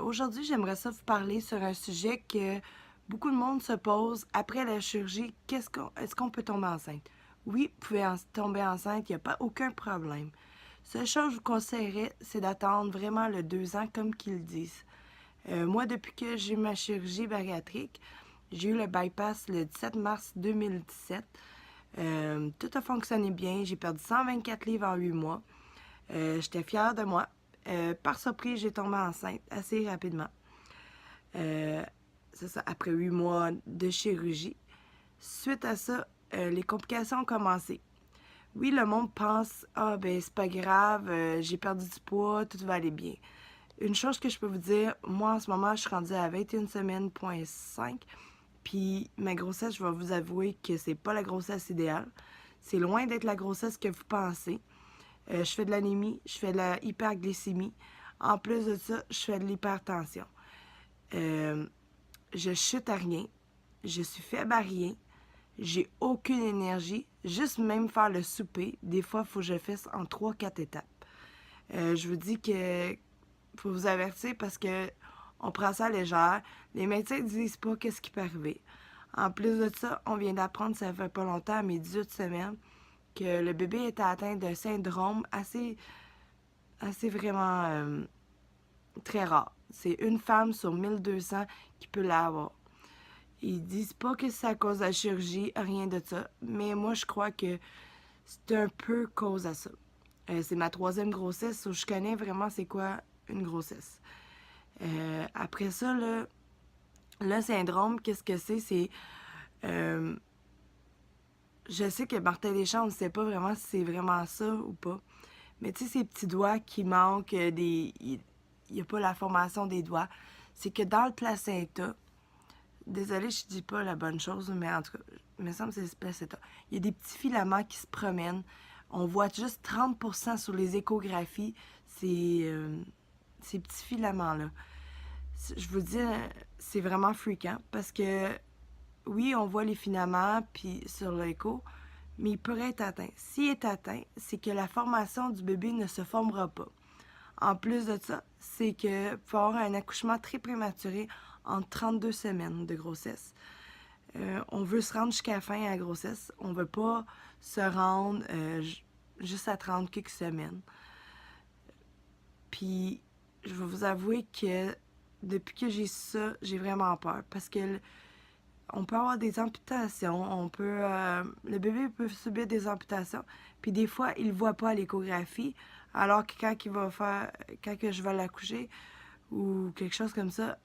Aujourd'hui, j'aimerais ça vous parler sur un sujet que beaucoup de monde se pose après la chirurgie. Est-ce qu'on peut tomber enceinte? Oui, vous pouvez tomber enceinte, il n'y a pas aucun problème. Seule chose que je vous conseillerais, c'est d'attendre vraiment le 2 ans comme qu'ils disent. Moi, depuis que j'ai eu ma chirurgie bariatrique, j'ai eu le bypass le 17 mars 2017. Tout a fonctionné bien. J'ai perdu 124 livres en 8 mois. J'étais fière de moi. Par surprise, j'ai tombé enceinte assez rapidement. Euh, c'est ça, après 8 mois de chirurgie. Suite à ça, les complications ont commencé. Oui, le monde pense, ah ben c'est pas grave, j'ai perdu du poids, tout va aller bien. Une chose que je peux vous dire, moi en ce moment, je suis rendue à 21 semaines, point 5. Puis ma grossesse, je vais vous avouer que c'est pas la grossesse idéale. C'est loin d'être la grossesse que vous pensez. Je fais de l'anémie, je fais de la hyperglycémie. En plus de ça, je fais de l'hypertension. Euh, je chute à rien. Je suis faible à rien. J'ai aucune énergie. Juste même faire le souper, des fois, il faut que je le fasse en 3-4 étapes. Je vous dis que faut vous avertir parce que on prend ça à légère. Les médecins ne disent pas qu'est-ce qui peut arriver. En plus de ça, on vient d'apprendre, ça fait pas longtemps, à mes 18 semaines, que le bébé était atteint d'un syndrome assez vraiment très rare. C'est une femme sur 1200 qui peut l'avoir. Ils disent pas que c'est à cause de la chirurgie, rien de ça. Mais moi, je crois que c'est un peu cause à ça. C'est ma troisième grossesse, où je connais vraiment c'est quoi une grossesse. Après ça, là, le syndrome, qu'est-ce que c'est? Euh, je sais que Martin Deschamps, on ne sait pas vraiment si c'est vraiment ça ou pas. Mais tu sais, ces petits doigts qui manquent, il n'y a pas la formation des doigts. C'est que dans le placenta, désolée, je dis pas la bonne chose, mais en tout cas, il me semble que c'est le placenta. Il y a des petits filaments qui se promènent. On voit juste 30% sur les échographies, ces petits filaments-là. Je vous dis, c'est vraiment fréquent parce que, oui, on voit les filaments puis sur l'écho, mais il pourrait être atteint. S'il est atteint, c'est que la formation du bébé ne se formera pas. En plus de ça, c'est que faut avoir un accouchement très prématuré en 32 semaines de grossesse. On veut se rendre jusqu'à la fin de la grossesse. On veut pas se rendre juste à 30 quelques semaines. Puis, je vais vous avouer que depuis que j'ai ça, j'ai vraiment peur. Parce que on peut avoir des amputations, le bébé peut subir des amputations, puis des fois, il ne voit pas à l'échographie, alors que quand que je vais l'accoucher, ou quelque chose comme ça,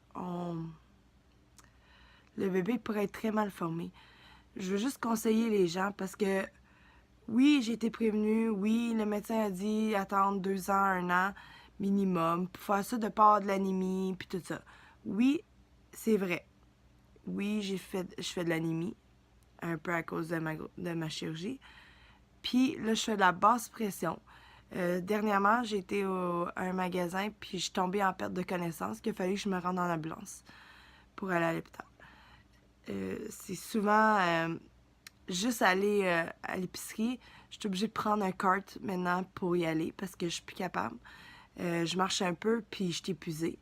le bébé pourrait être très mal formé. Je veux juste conseiller les gens parce que oui, j'ai été prévenue. Oui, le médecin a dit attendre 2 ans, 1 an minimum pour faire ça de pas avoir de l'anémie puis tout ça. Oui, c'est vrai. Oui, je fais de l'anémie un peu à cause de ma chirurgie. Puis là, je fais de la basse pression. Dernièrement, j'ai été à un magasin puis je suis tombée en perte de connaissance qu'il a fallu que je me rende en ambulance pour aller à l'hôpital. C'est souvent juste aller à l'épicerie. Je suis obligée de prendre un cart maintenant pour y aller parce que je suis plus capable. Je marche un peu puis je suis épuisée.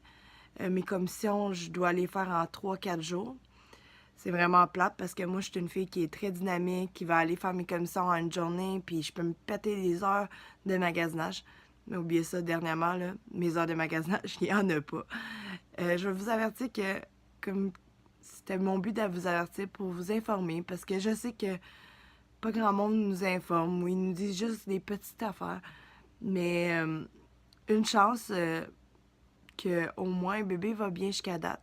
Mes commissions, je dois les faire en 3-4 jours. C'est vraiment plate parce que moi, je suis une fille qui est très dynamique, qui va aller faire mes commissions en une journée, puis je peux me péter des heures de magasinage. Mais oubliez ça, dernièrement, là, mes heures de magasinage, il n'y en a pas. Je vais vous avertir que, comme c'était mon but de vous avertir pour vous informer, parce que je sais que pas grand monde nous informe, ou ils nous disent juste des petites affaires. Mais une chance que au moins un bébé va bien jusqu'à date.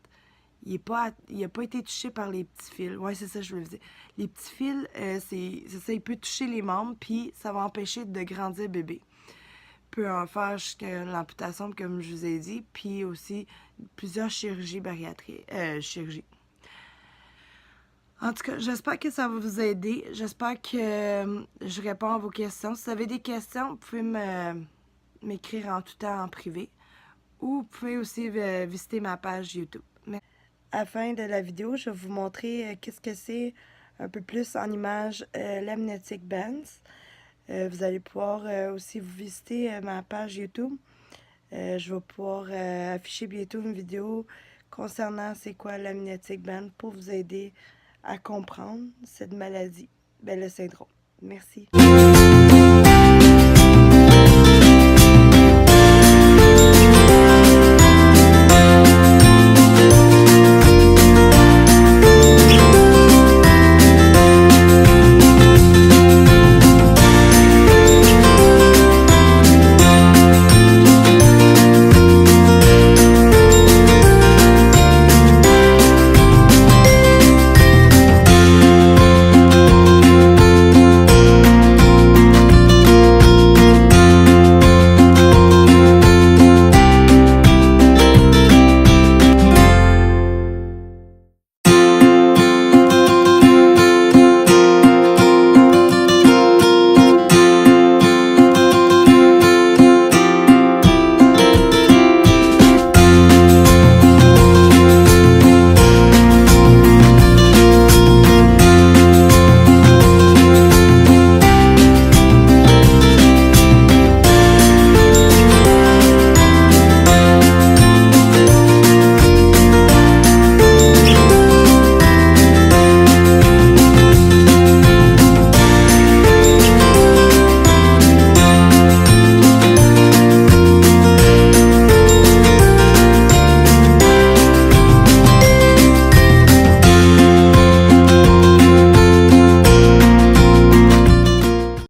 Il a pas été touché par les petits fils. Ouais, c'est ça, je veux dire. Les petits fils, c'est ça, il peut toucher les membres, puis ça va empêcher de grandir bébé. Il peut en faire jusqu'à l'amputation, comme je vous ai dit, puis aussi plusieurs chirurgies bariatriques. Chirurgies. En tout cas, j'espère que ça va vous aider. J'espère que je réponds à vos questions. Si vous avez des questions, vous pouvez m'écrire en tout temps en privé. Ou vous pouvez aussi visiter ma page YouTube. À la fin de la vidéo, je vais vous montrer qu'est-ce que c'est un peu plus en image l'amniotic bands. Vous allez pouvoir aussi vous visiter ma page YouTube. Je vais pouvoir afficher bientôt une vidéo concernant c'est quoi l'amniotic band pour vous aider à comprendre cette maladie, le syndrome. Merci.